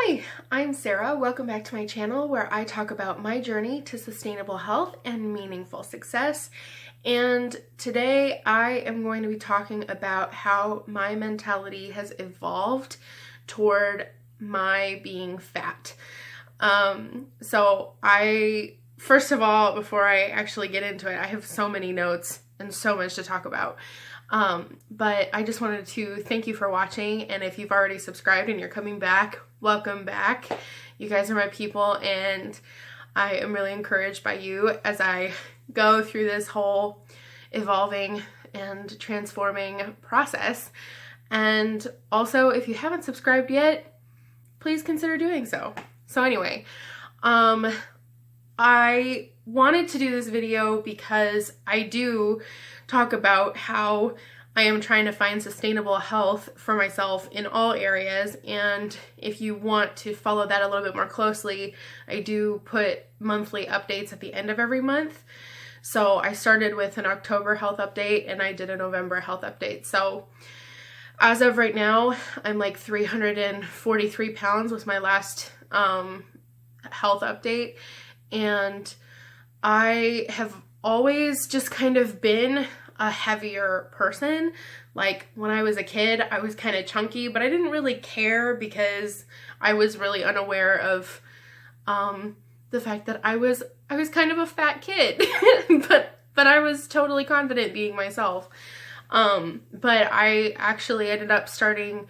Hi, I'm Sarah. Welcome back to my channel where I talk about my journey to sustainable health and meaningful success. And today I am going to be talking about how my mentality has evolved toward my being fat. First of all, before I actually get into it, I have so many notes and so much to talk about. But I just wanted to thank you for watching, and if you've already subscribed and you're coming back, welcome back. You guys are my people, and I am really encouraged by you as I go through this whole evolving and transforming process. And also, if you haven't subscribed yet, please consider doing so. So anyway, I wanted to do this video because I do talk about how I am trying to find sustainable health for myself in all areas, and if you want to follow that a little bit more closely, I do put monthly updates at the end of every month. So I started with an October health update and I did a November health update. So as of right now, I'm like 343 pounds was my last health update, and I have always just kind of been a heavier person. Like when I was a kid, I was kind of chunky, but I didn't really care because I was really unaware of the fact that I was kind of a fat kid, but I was totally confident being myself. But I actually ended up starting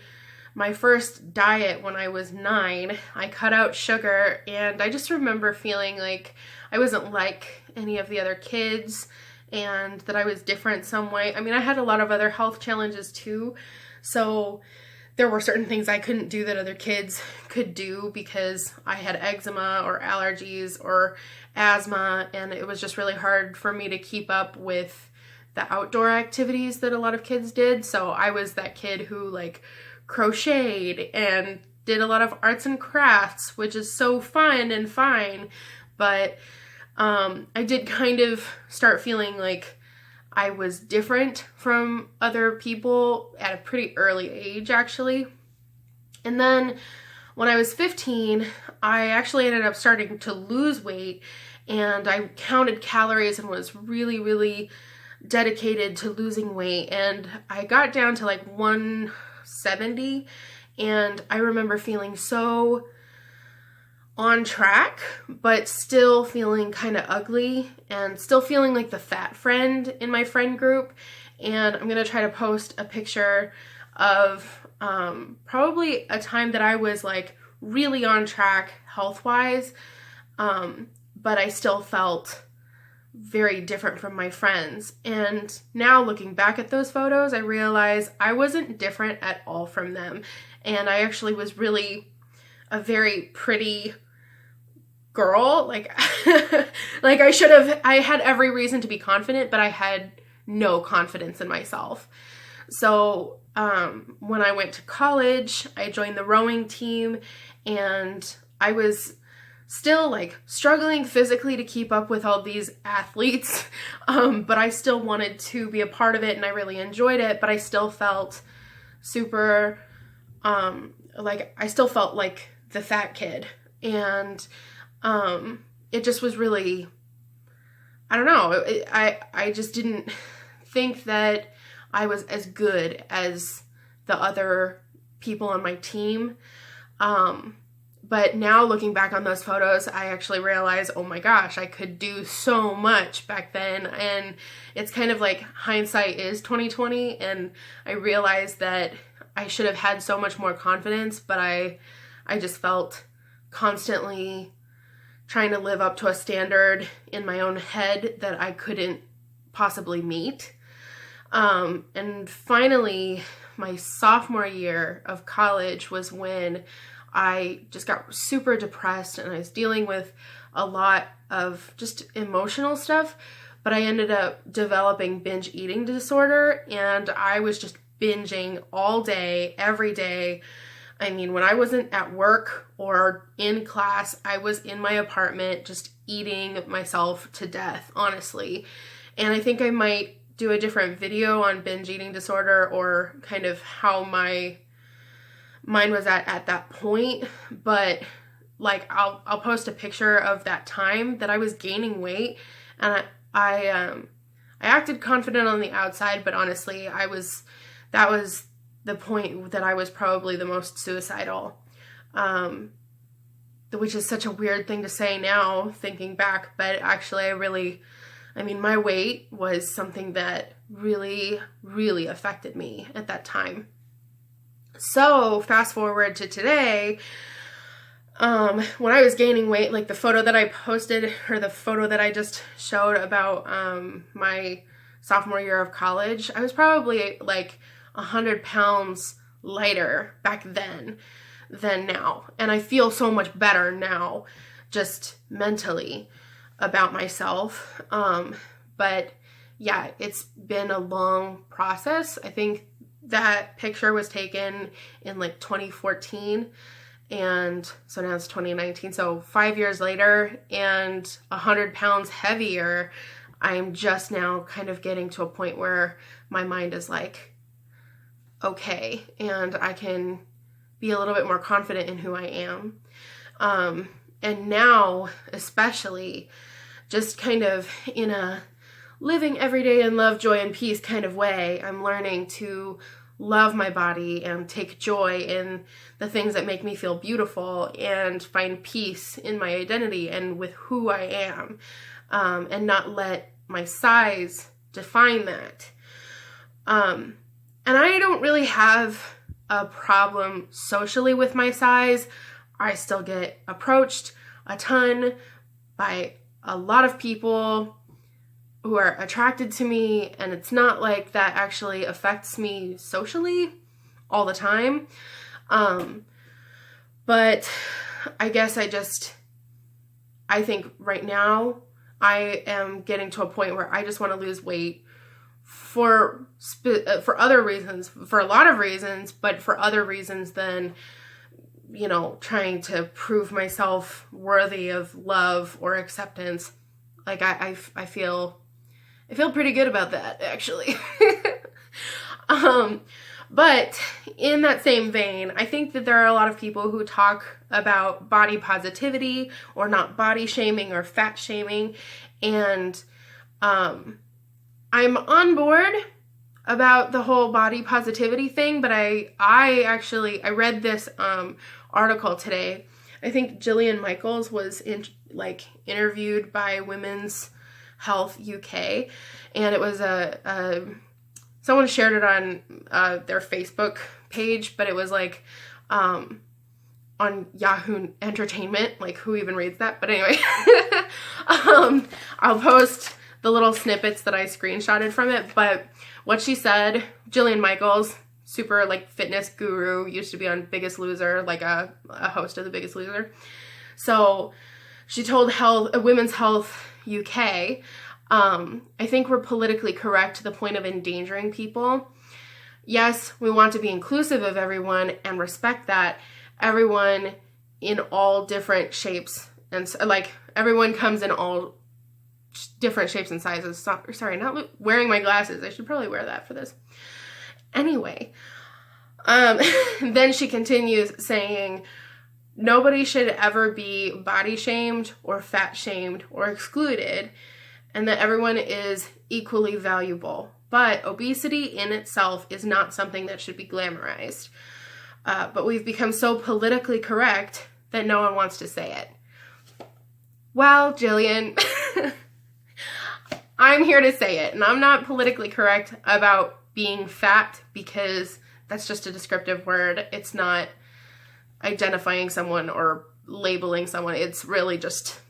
my first diet when I was 9. I cut out sugar, and I just remember feeling like I wasn't like any of the other kids and that I was different some way. I mean, I had a lot of other health challenges too, so there were certain things I couldn't do that other kids could do because I had eczema or allergies or asthma, and it was just really hard for me to keep up with the outdoor activities that a lot of kids did. So I was that kid who like crocheted and did a lot of arts and crafts, which is so fun and fine, but I did kind of start feeling like I was different from other people at a pretty early age, actually. And then when I was 15, I actually ended up starting to lose weight, and I counted calories and was really, really dedicated to losing weight. And I got down to like 170, and I remember feeling so on track, but still feeling kind of ugly and still feeling like the fat friend in my friend group. And I'm gonna try to post a picture of probably a time that I was like really on track health-wise, but I still felt very different from my friends. And now looking back at those photos, I realize I wasn't different at all from them, and I actually was really a very pretty girl. Like I had every reason to be confident, but I had no confidence in myself. So when I went to college, I joined the rowing team, and I was still like struggling physically to keep up with all these athletes, but I still wanted to be a part of it, and I really enjoyed it, but I still felt super I still felt like the fat kid. And it just was really, I don't know, I just didn't think that I was as good as the other people on my team. But now looking back on those photos, I actually realize, oh my gosh, I could do so much back then. And it's kind of like hindsight is 2020, and I realized that I should have had so much more confidence, but I just felt constantly trying to live up to a standard in my own head that I couldn't possibly meet. And finally, my sophomore year of college was when I just got super depressed, and I was dealing with a lot of just emotional stuff, but I ended up developing binge eating disorder, and I was just binging all day, every day. I mean, when I wasn't at work or in class, I was in my apartment just eating myself to death, honestly. And I think I might do a different video on binge eating disorder, or kind of how my mine was at that point, but like I'll post a picture of that time that I was gaining weight, and I acted confident on the outside, but honestly, that was the point that I was probably the most suicidal, which is such a weird thing to say now, thinking back, but actually my weight was something that really, really affected me at that time. So fast forward to today, when I was gaining weight, like the photo that I posted, or the photo that I just showed about my sophomore year of college, I was probably like 100 pounds lighter back then than now. And I feel so much better now, just mentally, about myself. But yeah, it's been a long process. I think that picture was taken in like 2014. And so now it's 2019. So 5 years later and 100 pounds heavier, I'm just now kind of getting to a point where my mind is like, okay, and I can be a little bit more confident in who I am. And now, especially, just kind of in a living every day in love, joy, and peace kind of way, I'm learning to love my body and take joy in the things that make me feel beautiful and find peace in my identity and with who I am, and not let my size define that. And I don't really have a problem socially with my size. I still get approached a ton by a lot of people who are attracted to me, and it's not like that actually affects me socially all the time. But I guess I think right now I am getting to a point where I just want to lose weight for other reasons, for a lot of reasons, but for other reasons than, trying to prove myself worthy of love or acceptance. Like I feel pretty good about that, actually. But in that same vein, I think that there are a lot of people who talk about body positivity or not body shaming or fat shaming. And I'm on board about the whole body positivity thing, but I read this article today. I think Jillian Michaels was interviewed by Women's Health UK, and it was someone shared it on their Facebook page, but it was like on Yahoo Entertainment, like who even reads that? But anyway, I'll post the little snippets that I screenshotted from it. But what she said, Jillian Michaels, super fitness guru, used to be on Biggest Loser, like a host of The Biggest Loser. So she told Women's Health UK, I think we're politically correct to the point of endangering people. Yes, we want to be inclusive of everyone and respect that everyone in all different shapes, and everyone comes in all different shapes and sizes. Sorry, not wearing my glasses. I should probably wear that for this. Anyway, then she continues saying, nobody should ever be body shamed or fat shamed or excluded, and that everyone is equally valuable. But obesity in itself is not something that should be glamorized. But we've become so politically correct that no one wants to say it. Well, Jillian, I'm here to say it, and I'm not politically correct about being fat because that's just a descriptive word. It's not identifying someone or labeling someone. It's really just,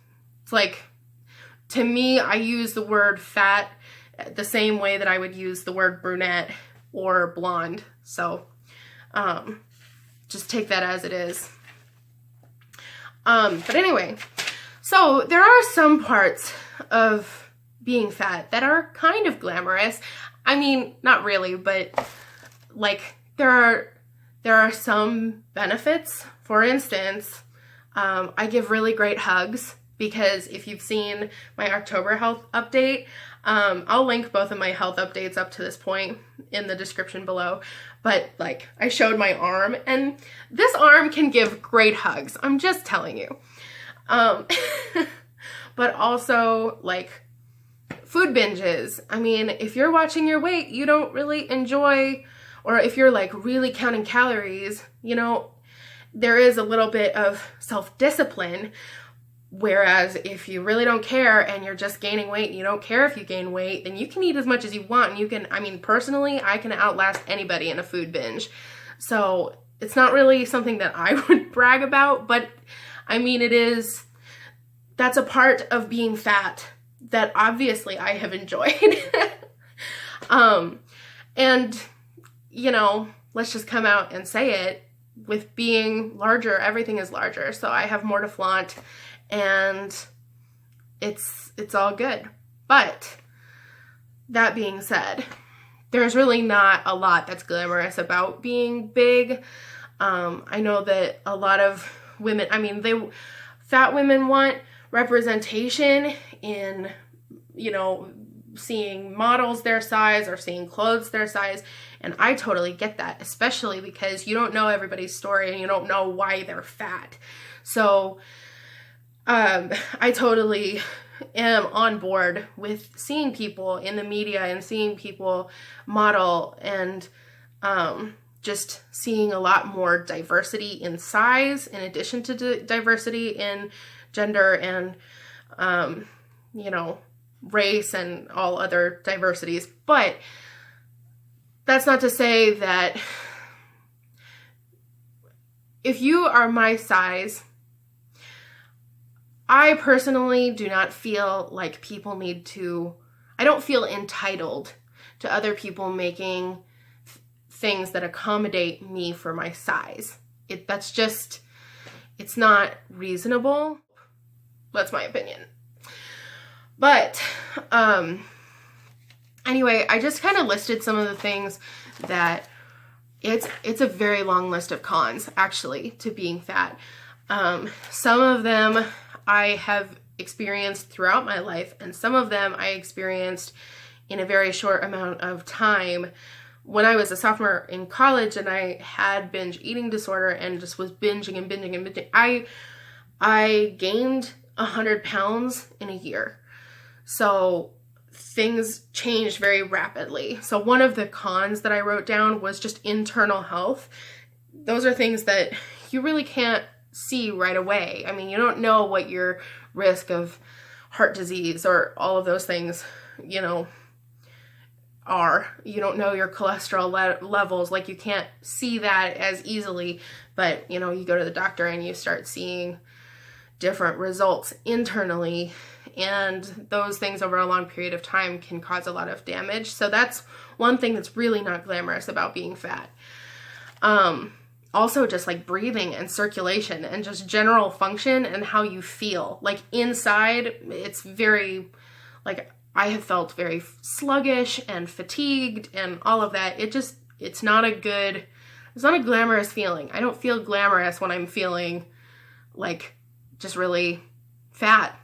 to me, I use the word fat the same way that I would use the word brunette or blonde. So, just take that as it is. But anyway, so there are some parts of being fat that are kind of glamorous. I mean, not really, but there are some benefits. For instance, I give really great hugs, because if you've seen my October health update, I'll link both of my health updates up to this point in the description below. but like I showed my arm, and this arm can give great hugs. I'm just telling you. But also like food binges. I mean, if you're watching your weight, you don't really enjoy, or if you're like really counting calories, you know, there is a little bit of self-discipline. Whereas if you really don't care and you're just gaining weight and you don't care if you gain weight, then you can eat as much as you want. And you can, I mean, personally, I can outlast anybody in a food binge. So it's not really something that I would brag about, but I mean, that's a part of being fat that obviously I have enjoyed. And, you know, let's just come out and say it, with being larger, everything is larger. So I have more to flaunt, and it's all good. But that being said, there's really not a lot that's glamorous about being big. I know that a lot of women, I mean, fat women want representation in, you know, seeing models their size or seeing clothes their size. And I totally get that, especially because you don't know everybody's story and you don't know why they're fat. So I totally am on board with seeing people in the media and seeing people model, and just seeing a lot more diversity in size in addition to diversity in gender and, you know, race and all other diversities. But that's not to say that if you are my size, I personally do not feel like people need to, I don't feel entitled to other people making things that accommodate me for my size. That's just, it's not reasonable. That's my opinion. But anyway, I just kind of listed some of the things that it's a very long list of cons, actually, to being fat. Some of them I have experienced throughout my life, and some of them I experienced in a very short amount of time when I was a sophomore in college, and I had binge eating disorder and just was binging and binging and binging. I gained 100 pounds in a year. So things changed very rapidly. So one of the cons that I wrote down was just internal health. Those are things that you really can't see right away. I mean, you don't know what your risk of heart disease or all of those things, you know, are. You don't know your cholesterol levels. Like, you can't see that as easily, but, you know, you go to the doctor and you start seeing different results internally, and those things over a long period of time can cause a lot of damage. So that's one thing that's really not glamorous about being fat. Also just like breathing and circulation and just general function and how you feel. Like inside, it's very, like, I have felt very sluggish and fatigued and all of that. It's not a glamorous feeling. I don't feel glamorous when I'm feeling like just really fat,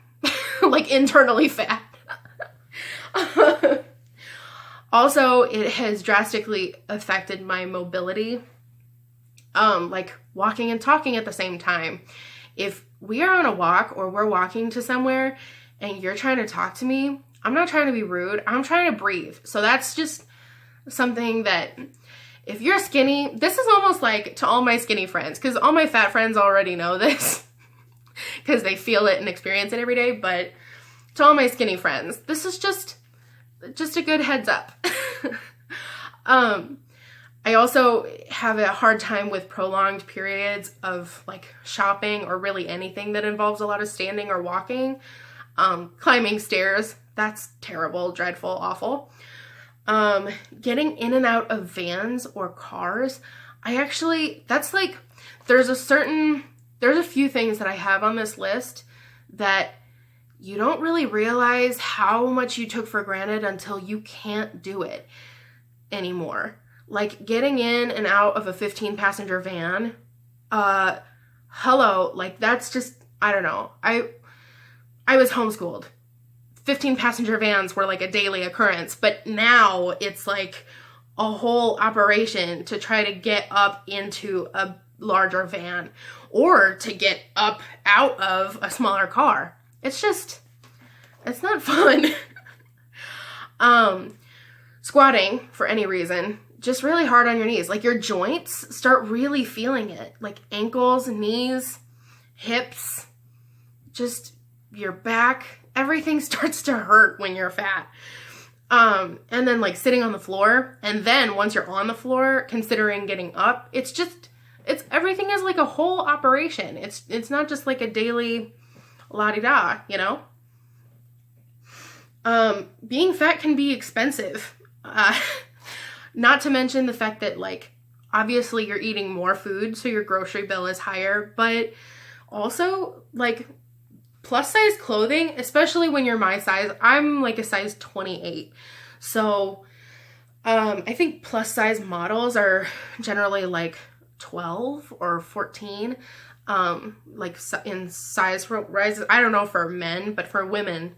like internally fat. Also, it has drastically affected my mobility. Like walking and talking at the same time. If we are on a walk or we're walking to somewhere and you're trying to talk to me, I'm not trying to be rude. I'm trying to breathe. So that's just something that, if you're skinny, this is almost like to all my skinny friends, because all my fat friends already know this because they feel it and experience it every day. But to all my skinny friends, this is just a good heads up. I also have a hard time with prolonged periods of like shopping or really anything that involves a lot of standing or walking. Climbing stairs, that's terrible, dreadful, awful. Getting in and out of vans or cars, that's like, there's a few things that I have on this list that you don't really realize how much you took for granted until you can't do it anymore. Like getting in and out of a 15-passenger van, hello, like that's just, I don't know. I was homeschooled. 15-passenger vans were like a daily occurrence, but now it's like a whole operation to try to get up into a larger van or to get up out of a smaller car. It's not fun. Squatting, for any reason, just really hard on your knees. Like, your joints start really feeling it. Like, ankles, knees, hips, just your back. Everything starts to hurt when you're fat. And then, like, sitting on the floor. And then once you're on the floor, considering getting up, everything is like a whole operation. It's not just like a daily la-di-da, you know? Being fat can be expensive. Not to mention the fact that, like, obviously you're eating more food, so your grocery bill is higher, but also, like, plus size clothing, especially when you're my size, I'm like a size 28. So, I think plus size models are generally like 12 or 14, like in size rises. I don't know for men, but for women.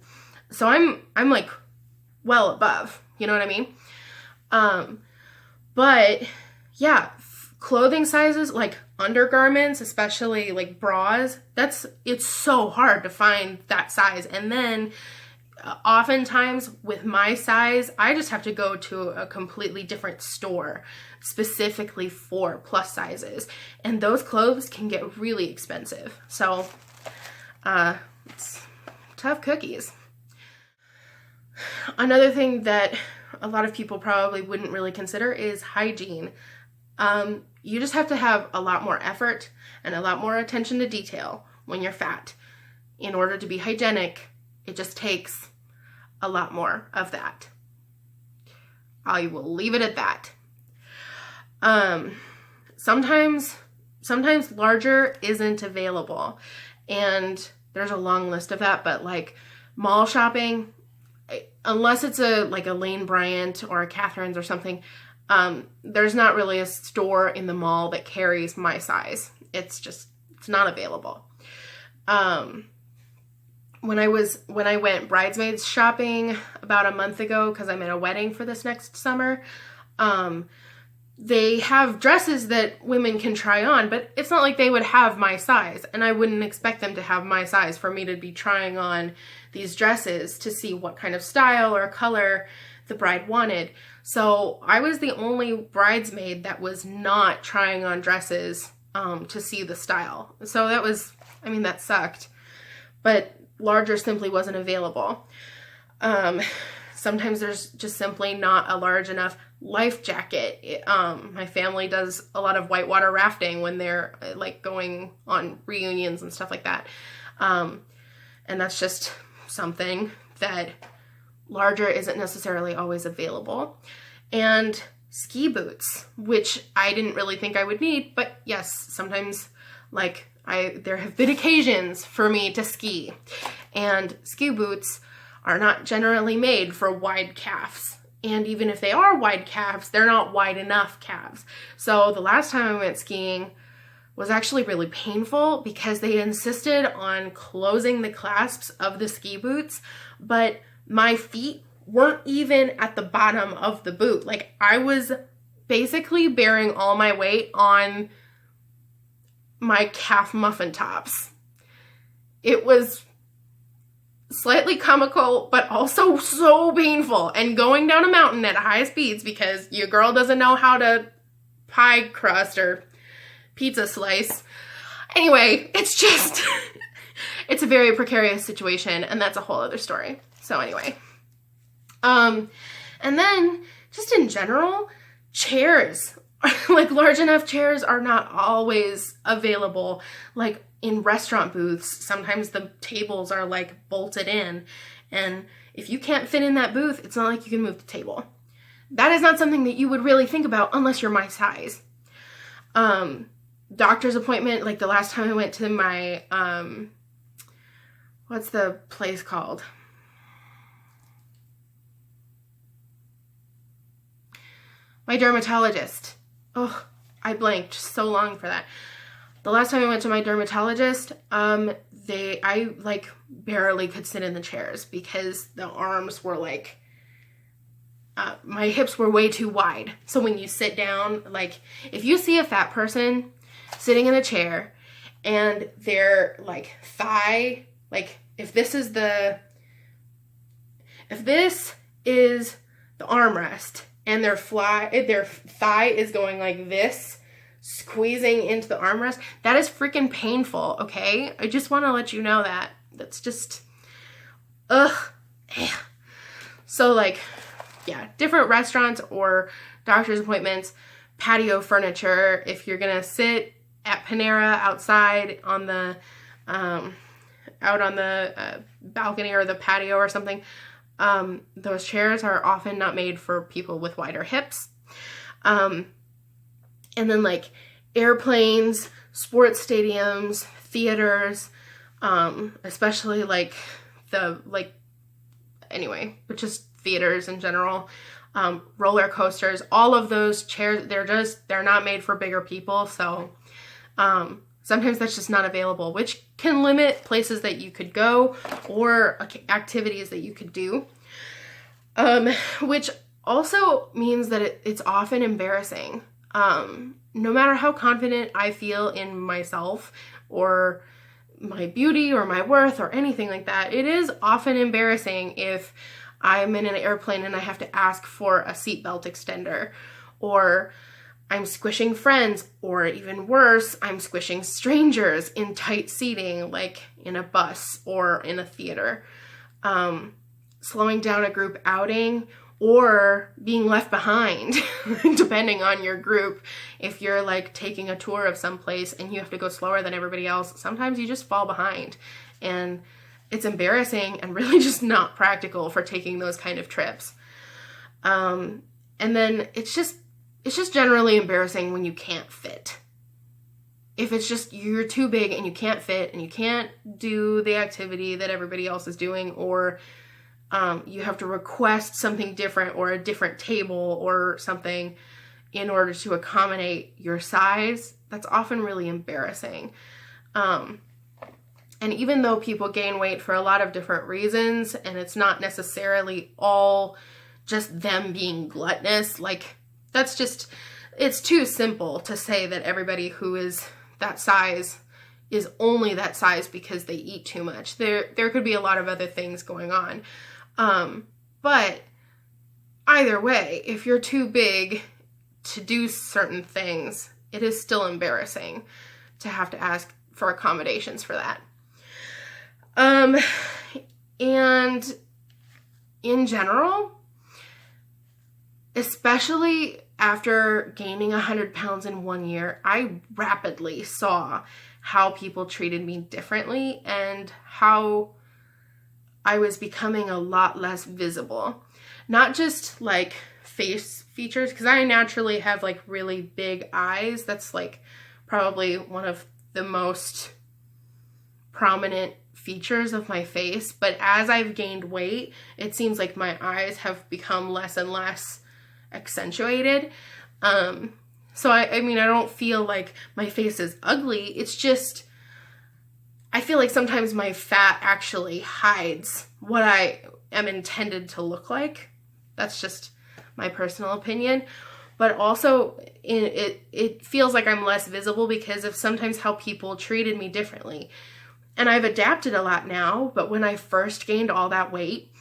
So I'm like well above, you know what I mean? But yeah, clothing sizes, like undergarments, especially like bras, it's so hard to find that size. And then oftentimes with my size, I just have to go to a completely different store specifically for plus sizes. And those clothes can get really expensive. So, it's tough cookies. Another thing that a lot of people probably wouldn't really consider is hygiene. You just have to have a lot more effort and a lot more attention to detail when you're fat. In order to be hygienic, it just takes a lot more of that. I will leave it at that. Sometimes larger isn't available, and there's a long list of that, but like mall shopping, unless it's a Lane Bryant or a Catherine's or something, there's not really a store in the mall that carries my size. It's not available. When I went bridesmaids shopping about a month ago, because I'm in a wedding for this next summer, they have dresses that women can try on, but it's not like they would have my size, and I wouldn't expect them to have my size for me to be trying on these dresses to see what kind of style or color the bride wanted. So I was the only bridesmaid that was not trying on dresses to see the style. So that sucked, but larger simply wasn't available. Sometimes there's just simply not a large enough life jacket. My family does a lot of whitewater rafting when they're like going on reunions and stuff like that. And that's just something that larger isn't necessarily always available. And ski boots, which I didn't really think I would need, but yes, sometimes there have been occasions for me to ski, and ski boots are not generally made for wide calves. And even if they are wide calves, they're not wide enough calves. So the last time I went skiing was actually really painful because they insisted on closing the clasps of the ski boots, but my feet weren't even at the bottom of the boot. Like, I was basically bearing all my weight on my calf muffin tops. It was slightly comical, but also so painful. And going down a mountain at high speeds because your girl doesn't know how to pie crust or pizza slice. Anyway, it's just, it's a very precarious situation, and that's a whole other story. So anyway, and then just in general, chairs, like large enough chairs are not always available. Like in restaurant booths, sometimes the tables are like bolted in, and if you can't fit in that booth, it's not like you can move the table. That is not something that you would really think about unless you're my size. Doctor's appointment, like the last time I went to my, what's the place called? My dermatologist. Oh, I blanked so long for that. The last time I went to my dermatologist, I like barely could sit in the chairs because the arms were like my hips were way too wide. So when you sit down, like if you see a fat person sitting in a chair and their like thigh, like if this is the armrest and their thigh is going like this, squeezing into the armrest, that is freaking painful, okay? I just want to let you know that. That's just, ugh. So like, yeah, different restaurants or doctor's appointments, patio furniture. If you're gonna sit at Panera outside on the, out on the balcony or the patio or something, those chairs are often not made for people with wider hips. And then like airplanes, sports stadiums, theaters, especially like anyway, but just theaters in general, roller coasters, all of those chairs, they're not made for bigger people. So, sometimes that's just not available, which can limit places that you could go or activities that you could do. Which also means that it's often embarrassing. No matter how confident I feel in myself or my beauty or my worth or anything like that, it is often embarrassing if I'm in an airplane and I have to ask for a seatbelt extender, or I'm squishing friends, or even worse, I'm squishing strangers in tight seating, like in a bus or in a theater. Slowing down a group outing, or being left behind, depending on your group. If you're like taking a tour of some place and you have to go slower than everybody else, sometimes you just fall behind. And it's embarrassing and really just not practical for taking those kind of trips. And then it's just generally embarrassing when you can't fit. If it's just you're too big and you can't fit and you can't do the activity that everybody else is doing, or you have to request something different or a different table or something in order to accommodate your size, that's often really embarrassing. And even though people gain weight for a lot of different reasons, and it's not necessarily all just them being gluttonous, like it's too simple to say that everybody who is that size is only that size because they eat too much. There could be a lot of other things going on. But either way, if you're too big to do certain things, it is still embarrassing to have to ask for accommodations for that. And in general, especially after gaining 100 pounds in 1 year, I rapidly saw how people treated me differently and how I was becoming a lot less visible. Not just like face features, because I naturally have like really big eyes. That's like probably one of the most prominent features of my face. But as I've gained weight, it seems like my eyes have become less and less accentuated. So I mean, I don't feel like my face is ugly. It's just, I feel like sometimes my fat actually hides what I am intended to look like. That's just my personal opinion. But also, it feels like I'm less visible because of sometimes how people treated me differently. And I've adapted a lot now, but when I first gained all that weight,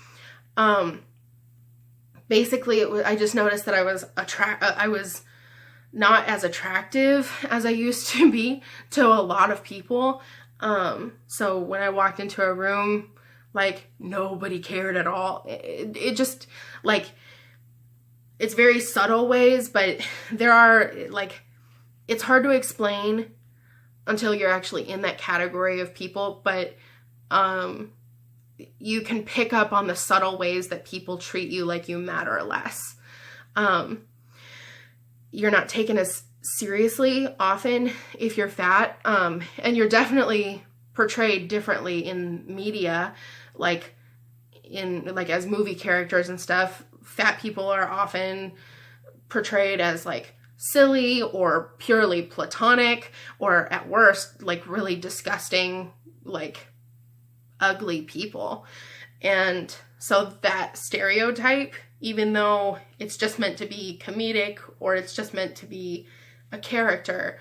basically I just noticed that I was not as attractive as I used to be to a lot of people. So when I walked into a room, like nobody cared at all. It just like, it's very subtle ways, but there are like, it's hard to explain until you're actually in that category of people, but you can pick up on the subtle ways that people treat you like you matter less. You're not taken as seriously often if you're fat, and you're definitely portrayed differently in media, like as movie characters and stuff. Fat people are often portrayed as like silly or purely platonic, or at worst, like really disgusting, like ugly people. And so that stereotype even though it's just meant to be comedic or it's just meant to be a character,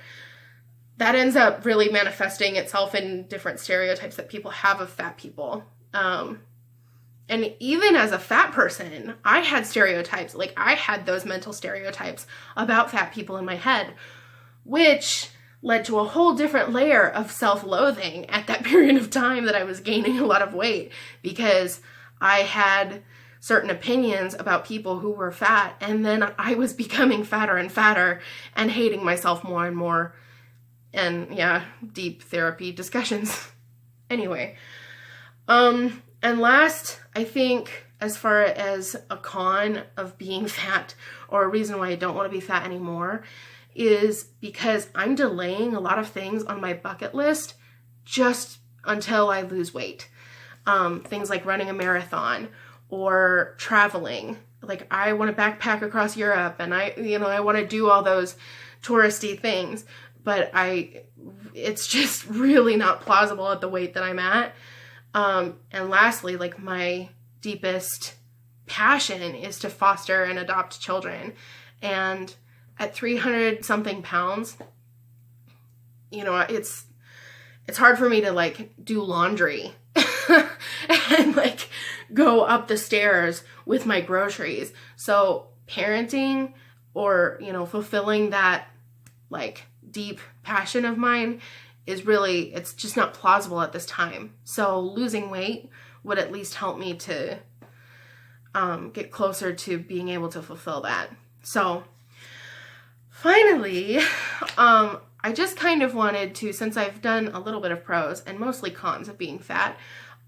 that ends up really manifesting itself in different stereotypes that people have of fat people. And even as a fat person, I had stereotypes. Like, I had those mental stereotypes about fat people in my head, which led to a whole different layer of self-loathing at that period of time that I was gaining a lot of weight, because I had certain opinions about people who were fat, and then I was becoming fatter and fatter and hating myself more and more. And yeah, deep therapy discussions. Anyway, and last, I think, as far as a con of being fat, or a reason why I don't want to be fat anymore, is because I'm delaying a lot of things on my bucket list just until I lose weight. Things like running a marathon or traveling. Like, I want to backpack across Europe, and I want to do all those touristy things, but it's just really not plausible at the weight that I'm at. And lastly, like, my deepest passion is to foster and adopt children. And at 300 something pounds, it's hard for me to like do laundry and like go up the stairs with my groceries. So parenting or, fulfilling that like deep passion of mine is really, it's just not plausible at this time. So losing weight would at least help me to get closer to being able to fulfill that. So finally, I just kind of wanted to, since I've done a little bit of pros and mostly cons of being fat,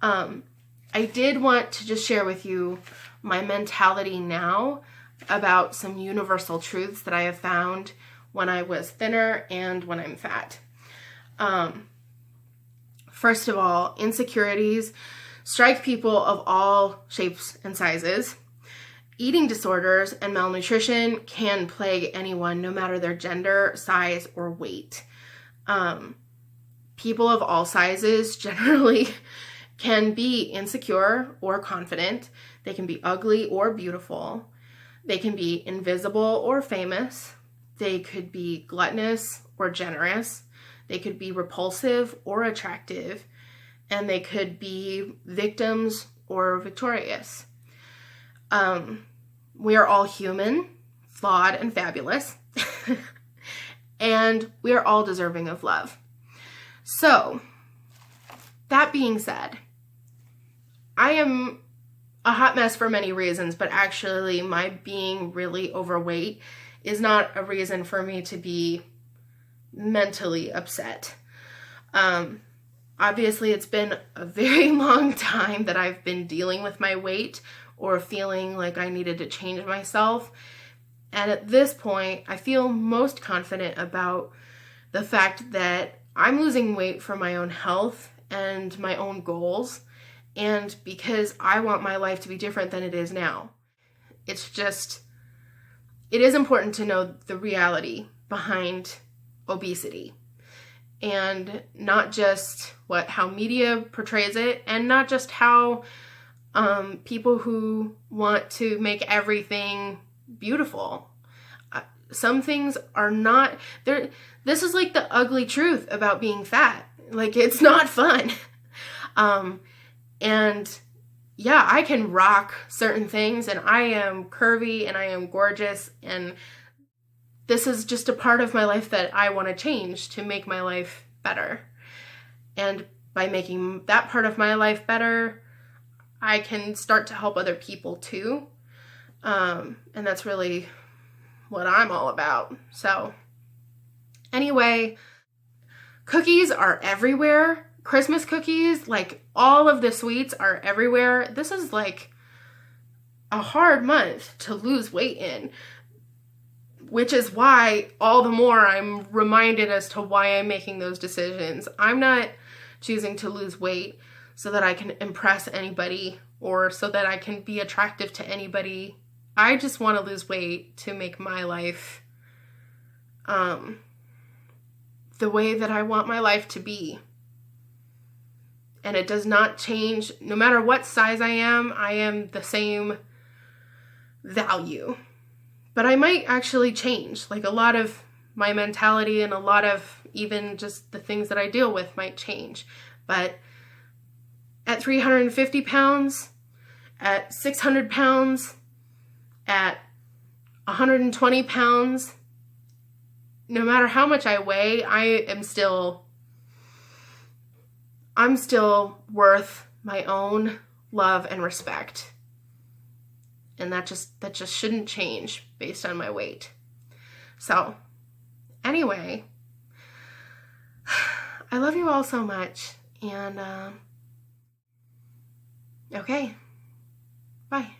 I did want to just share with you my mentality now about some universal truths that I have found when I was thinner and when I'm fat. First of all, insecurities strike people of all shapes and sizes. Eating disorders and malnutrition can plague anyone, no matter their gender, size, or weight. People of all sizes generally can be insecure or confident. They can be ugly or beautiful. They can be invisible or famous. They could be gluttonous or generous. They could be repulsive or attractive. And they could be victims or victorious. We are all human, flawed, and fabulous. And we are all deserving of love. So, that being said, I am a hot mess for many reasons, but actually my being really overweight is not a reason for me to be mentally upset. Obviously, it's been a very long time that I've been dealing with my weight or feeling like I needed to change myself. And at this point, I feel most confident about the fact that I'm losing weight for my own health and my own goals, and because I want my life to be different than it is now. It is important to know the reality behind obesity, and not just how media portrays it, and not just how people who want to make everything beautiful. Some things are not there. This is like the ugly truth about being fat. Like, it's not fun. And yeah, I can rock certain things, and I am curvy and I am gorgeous, and this is just a part of my life that I want to change to make my life better. And by making that part of my life better, I can start to help other people too. And that's really what I'm all about. So anyway, cookies are everywhere. Christmas cookies, like all of the sweets are everywhere. This is like a hard month to lose weight in, which is why all the more I'm reminded as to why I'm making those decisions. I'm not choosing to lose weight so that I can impress anybody or so that I can be attractive to anybody. I just want to lose weight to make my life the way that I want my life to be. And it does not change. No matter what size I am the same value. But I might actually change. Like, a lot of my mentality and a lot of even just the things that I deal with might change. But at 350 pounds, at 600 pounds, at 120 pounds, no matter how much I weigh, I'm still worth my own love and respect. And that just shouldn't change based on my weight. So, anyway, I love you all so much. And, okay, bye.